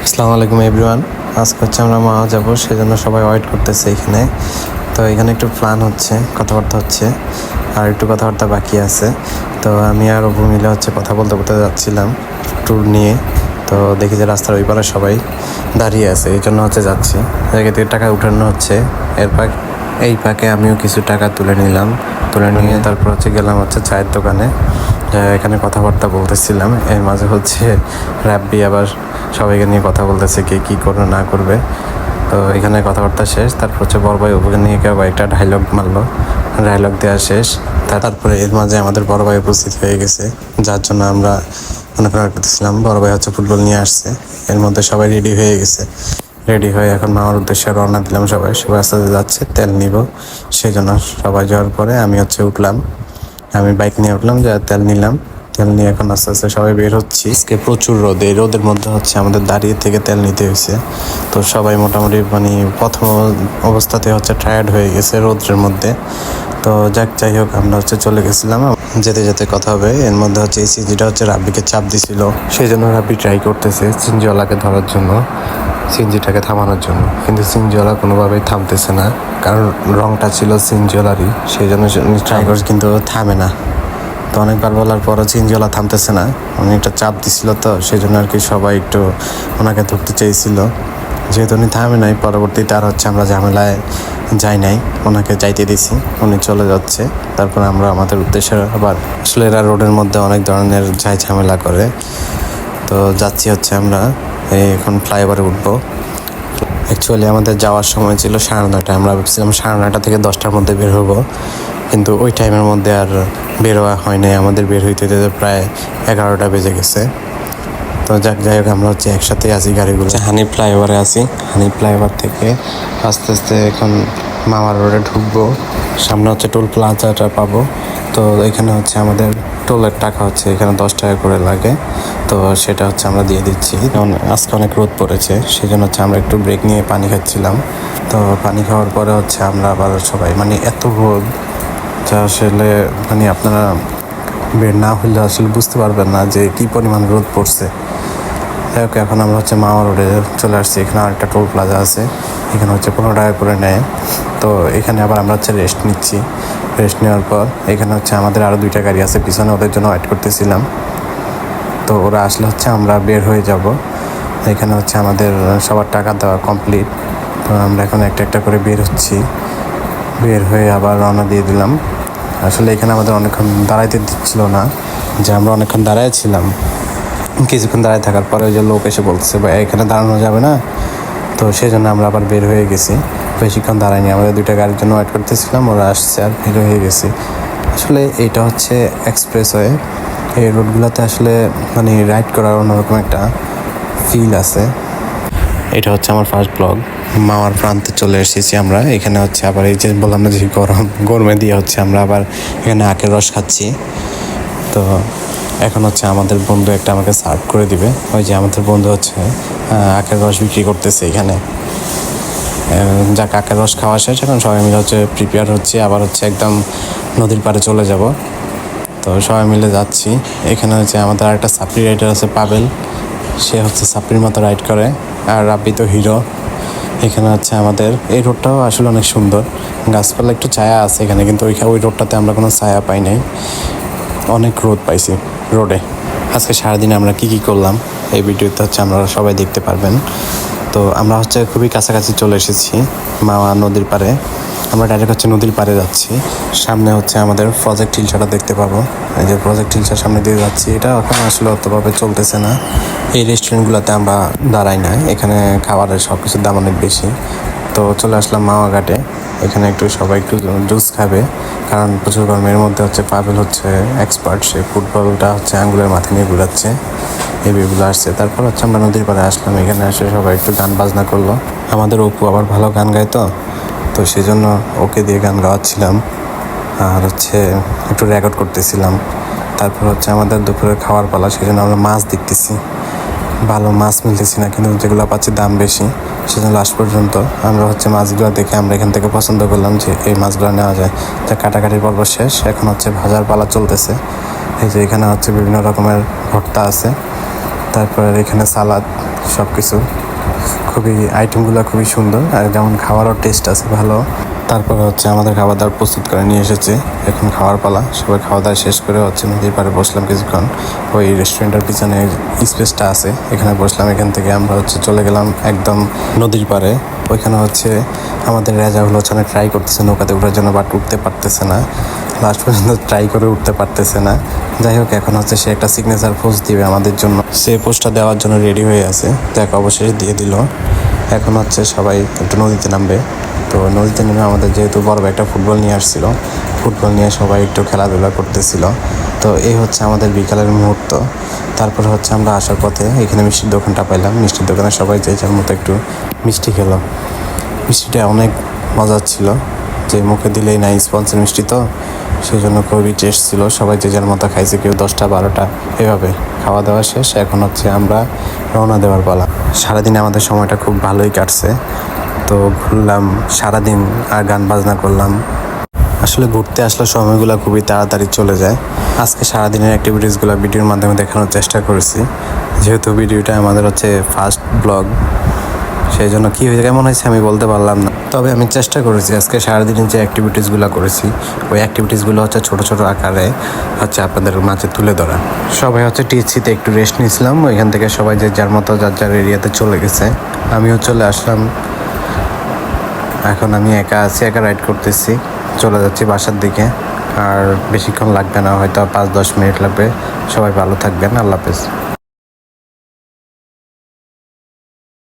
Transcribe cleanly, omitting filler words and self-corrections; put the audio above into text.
আসসালামু আলাইকুম এভরিওয়ান। আজকে হচ্ছে আমরা মাওয়া যাব, সেজন্য সবাই ওয়েট করতেছে এখানে। তো এখানে একটু প্ল্যান হচ্ছে, কথাবার্তা হচ্ছে, আর একটু কথাবার্তা বাকি আছে। তো আমি আর অপু মিলে হচ্ছে কথা বলতে বলতে যাচ্ছিলাম ট্যুর নিয়ে। তো দেখি যে রাস্তার ওই পারে সবাই দাঁড়িয়ে আছে, এই জন্য হচ্ছে যাচ্ছি। জায়গা থেকে টাকা উঠানো হচ্ছে। এই পাকে আমিও কিছু টাকা তুলে নিলাম, তুলে নিয়ে তারপর হচ্ছে গেলাম হচ্ছে চায়ের দোকানে। এখানে কথাবার্তা বলতেছিলাম, এর মাঝে হচ্ছে রাব্বি আবার সবাইকে নিয়ে কথা বলতেছে কে কী করবে না করবে। তো এখানে কথাবার্তা শেষ, তারপর হচ্ছে বড় ভাই অপুকে নিয়ে কেউ একটা ডায়লগ মারলো, ডায়লগ দেওয়া শেষ। তারপরে এর মাঝে আমাদের বড় ভাই উপস্থিত হয়ে গেছে, যার জন্য আমরা অনুপ্রেরণা করতেছিলাম। বড় ভাই হচ্ছে ফুটবল নিয়ে আসছে, এর মধ্যে সবাই রেডি হয়ে গেছে। রেডি হয়ে এখন মামার উদ্দেশ্যে রওনা দিলাম। সবাই আস্তে আস্তে যাচ্ছে, তেল নিব, সেই জন্য সবাই যাওয়ার পরে আমি হচ্ছে উঠলাম, আমি বাইক নিয়ে উঠলাম, যা তেল নিলাম। তেল নিয়ে এখন আস্তে আস্তে সবাই বের হচ্ছি। আজকে প্রচুর রোদ, এই রোদের মধ্যে হচ্ছে আমাদের দাঁড়িয়ে থেকে তেল নিতে হয়েছে। তো সবাই মোটামুটি প্রথম অবস্থাতে হচ্ছে টায়ার্ড হয়ে গেছে রোদের মধ্যে। তো যাই হোক, আমরা হচ্ছে চলে গেছিলাম। যেতে যেতে কথা হবে, এর মধ্যে হচ্ছে এই সিনজিটা হচ্ছে রাব্বিকে চাপ দিছিল, সেই জন্য রাব্বি ট্রাই করতেছে সিনজিওয়ালাকে ধরার জন্য, সিনজিটাকে থামানোর জন্য। কিন্তু সিনজিওয়ালা কোনোভাবেই থামতেছে না, কারণ রংটা ছিল সিনজিওলারই, সেই জন্য ট্রাই করছে কিন্তু থামে না। তো অনেকবার বলার পরও সিনজিওয়ালা থামতেছে না, অনেকটা চাপ দিছিল, তো সেই জন্য আর কি সবাই একটু ওনাকে ধরতে চেয়েছিল। যেহেতু উনি থামে নাই, পরবর্তীতে আর হচ্ছে আমরা ঝামেলায় যাই নাই, ওনাকে যাইতে দিছি, উনি চলে যাচ্ছে। তারপর আমরা আমাদের উদ্দেশ্যে আবার, আসলে এরা রোডের মধ্যে অনেক ধরনের ঝামেলা করে। তো যাচ্ছি হচ্ছে আমরা এখন ফ্লাইওভারে উঠবো। অ্যাকচুয়ালি আমাদের যাওয়ার সময় ছিল 9:30, আমরা ভেবেছিলাম 9:30 থেকে 10টার মধ্যে বের হবো, কিন্তু ওই টাইমের মধ্যে আর বের হওয়া হয় নাই। আমাদের বের হইতে প্রায় 11টা বেজে গেছে। তো যাই হোক, আমরা হচ্ছে একসাথে আছি গাড়িগুলো। হানি ফ্লাইওভারে আছি, হানি ফ্লাইওভার থেকে আস্তে আস্তে এখন মামার রোডে ঢুকবো। সামনে হচ্ছে টোল প্লাজাটা পাবো। তো এখানে হচ্ছে আমাদের টোলের টাকা হচ্ছে এখানে 10 টাকা করে লাগে, তো সেটা হচ্ছে আমরা দিয়ে দিচ্ছি। আজকে অনেক রোদ পড়েছে, সেই জন্য হচ্ছে আমরা একটু ব্রেক নিয়ে পানি খাচ্ছিলাম। তো পানি খাওয়ার পরে হচ্ছে আমরা আবার সবাই এত রোদ, যা আসলে আপনারা বের না হলে আসলে বুঝতে পারবেন না যে কী পরিমাণ রোদ পড়ছে। যাই হোক, এখন আমরা হচ্ছে মাওয়া রোডে চলে আসছি। এখানে আরেকটা টোল প্লাজা আছে, এখানে হচ্ছে 15 টাকা করে নেয়। তো এখানে আবার আমরা হচ্ছে রেস্ট নিচ্ছি। রেস্ট নেওয়ার পর এখানে হচ্ছে আমাদের আরও 2টা গাড়ি আছে পিছনে, ওদের জন্য ওয়েট করতেছিলাম। তো ওরা আসলে হচ্ছে আমরা বের হয়ে যাব। এখানে হচ্ছে আমাদের সবার টাকা দেওয়া কমপ্লিট। তো আমরা এখন একটা একটা করে বের হচ্ছি, বের হয়ে আবার রওনা দিয়ে দিলাম। আসলে এখানে আমাদের অনেকক্ষণ দাঁড়াইতে দিচ্ছিল না, যে আমরা অনেকক্ষণ দাঁড়াইছিলাম। কিছুক্ষণ দাঁড়ায় থাকার পরে ওই যে লোক এসে বলছে ভাই এখানে দাঁড়ানো যাবে না, তো সেই জন্য আমরা আবার বের হয়ে গেছি। বেশিক্ষণ দাঁড়াইনি, আমাদের 2টা গাড়ির জন্য ওয়েট করতেছিলাম, ওরা আসছে আর বের হয়ে গেছি। আসলে এইটা হচ্ছে এক্সপ্রেসওয়ে, এই রোডগুলোতে আসলে রাইড করার অন্যরকম একটা ফিল আছে। এটা হচ্ছে আমার ফার্স্ট ব্লগ। মাওয়ার প্রান্তে চলে এসেছি আমরা। এখানে হচ্ছে আবার এই যে বললাম না যে গরমে দিয়ে হচ্ছে আমরা আবার এখানে আখের রস খাচ্ছি। তো এখন হচ্ছে আমাদের বন্ধু একটা আমাকে সার্ভ করে দিবে। ওই যে আমাদের বন্ধু হচ্ছে আখের রস বিক্রি করতেছে এখানে। যাক, আখের রস খাওয়া শেষ, এখন সবাই মিলে হচ্ছে প্রিপেয়ার হচ্ছে, আবার হচ্ছে একদম নদীর পাড়ে চলে যাব। তো সবাই মিলে যাচ্ছি। এখানে হচ্ছে আমাদের আরেকটা সাপ্রি রাইডার আছে পাবেল, সে হচ্ছে সাপ্রির মতো রাইড করে, আর রাব্বি তো হিরো। এখানে হচ্ছে আমাদের এই রোডটাও আসলে অনেক সুন্দর, গাছপালা একটু ছায়া আছে এখানে, কিন্তু ওই রোডটাতে আমরা কোনো ছায়া পাই নাই, অনেক রোদ পাইছি রোডে। আজকে সারাদিনে আমরা কি করলাম এই ভিডিওতে হচ্ছে আমরা সবাই দেখতে পারবেন। তো আমরা হচ্ছে খুবই কাছাকাছি চলে এসেছি মাওয়া নদীর পাড়ে। আমরা ডাইরেক্ট হচ্ছে নদীর পাড়ে যাচ্ছি। সামনে হচ্ছে আমাদের প্রজেক্ট হিলসাটা দেখতে পাবো। এই যে প্রজেক্ট হিলসার সামনে দিয়ে যাচ্ছি, এটা এখন আসলে অতভাবে চলতেছে না। এই রেস্টুরেন্টগুলোতে আমরা দাঁড়াই না, এখানে খাবারের সব কিছুর দাম অনেক বেশি। তো চলে আসলাম মাওয়া ঘাটে, এখানে সবাই একটু জুস খাবে, কারণ প্রচুর গরমের মধ্যে হচ্ছে পাবেল হচ্ছে এক্সপার্ট, সে ফুটবলটা হচ্ছে আঙ্গুলের মাথায় নিয়ে ঘুরাচ্ছে, এই বিগুলো আসছে। তারপর হচ্ছে আমরা নদীর পাড়ে আসলাম, এখানে এসে সবাই একটু গান বাজনা করলো। আমাদের অপু আবার ভালো গান গায়, তো সেই জন্য ওকে দিয়ে গান গাওয়াচ্ছিলাম, আর হচ্ছে একটু রেকর্ড করতেছিলাম। তারপর হচ্ছে আমাদের দুপুরে খাওয়ার পালা, সেই জন্য আমরা মাছ দেখতেছি, ভালো মাছ মিলতেছি না, কিন্তু যেগুলো পাচ্ছি দাম বেশি, সেজন্য লাস্ট পর্যন্ত আমরা হচ্ছে মাছগুলো দেখে আমরা এখান থেকে পছন্দ করলাম যে এই মাছগুলো নেওয়া যায়। যা কাটাকাটির পর্ব শেষ, এখন হচ্ছে ভাজার পালা চলতেছে। এই যে এখানে হচ্ছে বিভিন্ন রকমের ভর্তা আছে, তারপরে এখানে সালাদ, সব কিছু খুবই আইটেমগুলো খুবই সুন্দর, আর যেমন খাওয়ারও টেস্ট আছে ভালো। তারপরে হচ্ছে আমাদের খাবার দাবার প্রস্তুত করে নিয়ে এসেছে, এখন খাওয়ার পালা। সবাই খাওয়া দাওয়া শেষ করে হচ্ছে নদীর পাড়ে বসলাম কিছুক্ষণ। ওই রেস্টুরেন্টের পিছনে স্পেসটা আছে, এখানে বসলাম। এখান থেকে আমরা হচ্ছে চলে গেলাম একদম নদীর পাড়ে। ওইখানে হচ্ছে আমাদের রেজাউল হচ্ছে অনেক ট্রাই করতেছে নৌকাতে ওঠার জন্য, বাট উঠতে পারতেছে না, লাস্ট পর্যন্ত ট্রাই করে উঠতে পারতেছে না। যাই হোক, এখন হচ্ছে সে একটা সিগনেচার পোস্ট দিবে আমাদের জন্য, সে পোস্টটা দেওয়ার জন্য রেডি হয়ে আছে। দেখ অবশেষে দিয়ে দিল। এখন হচ্ছে সবাই একটু নদীতে নামবে। তো নদীতে নেমে আমাদের যেহেতু বড় একটা ফুটবল নিয়ে আসছিল, ফুটবল নিয়ে সবাই একটু খেলাধুলা করতেছিল। তো এই হচ্ছে আমাদের বিকালের মুহূর্ত। তারপর হচ্ছে আমরা আসার পথে এখানে মিষ্টির দোকানটা পাইলাম। মিষ্টির দোকানে সবাই যে যার মতো একটু মিষ্টি খেলো। মিষ্টিটা অনেক মজার ছিল, যে মুখে দিলেই না স্পঞ্জের মিষ্টি, তো সেই জন্য খুবই টেস্ট ছিল। সবাই যে যার মতো খাইছে, কেউ 10টা 12টা এভাবে। খাওয়া দাওয়া শেষ, এখন হচ্ছে আমরা রওনা দেওয়ার পালা। সারাদিনে আমাদের সময়টা খুব ভালোই কাটছে। তো ঘুরলাম সারাদিন আর গান বাজনা করলাম। আসলে ঘুরতে আসলে সময়গুলো খুবই তাড়াতাড়ি চলে যায়। আজকে সারাদিনের অ্যাক্টিভিটিসগুলো ভিডিওর মাধ্যমে দেখানোর চেষ্টা করেছি, যেহেতু ভিডিওটা আমাদের হচ্ছে ফার্স্ট ব্লগ। সেই জন্য কী হয়েছে কেমন হয়েছে আমি বলতে পারলাম না, তবে আমি চেষ্টা করেছি আজকে সারাদিনের যে অ্যাক্টিভিটিসগুলো করেছি, ওই অ্যাক্টিভিটিসগুলো হচ্ছে ছোটো ছোটো আকারে হচ্ছে আপনাদের মাঝে তুলে ধরা। সবাই হচ্ছে টিএসসিতে একটু রেস্ট নিয়েছিলাম, ওইখান থেকে সবাই যে যার মতো যার যার এরিয়াতে চলে গেছে। আমিও চলে আসলাম। এখন আমি একা আছি, একা রাইড করতেছি, চলে যাচ্ছি বাসার দিকে। আর বেশিক্ষণ লাগবে না, হয়তো 5-10 মিনিট লাগবে। সবাই ভালো থাকবেন, আল্লাহ হাফেজ।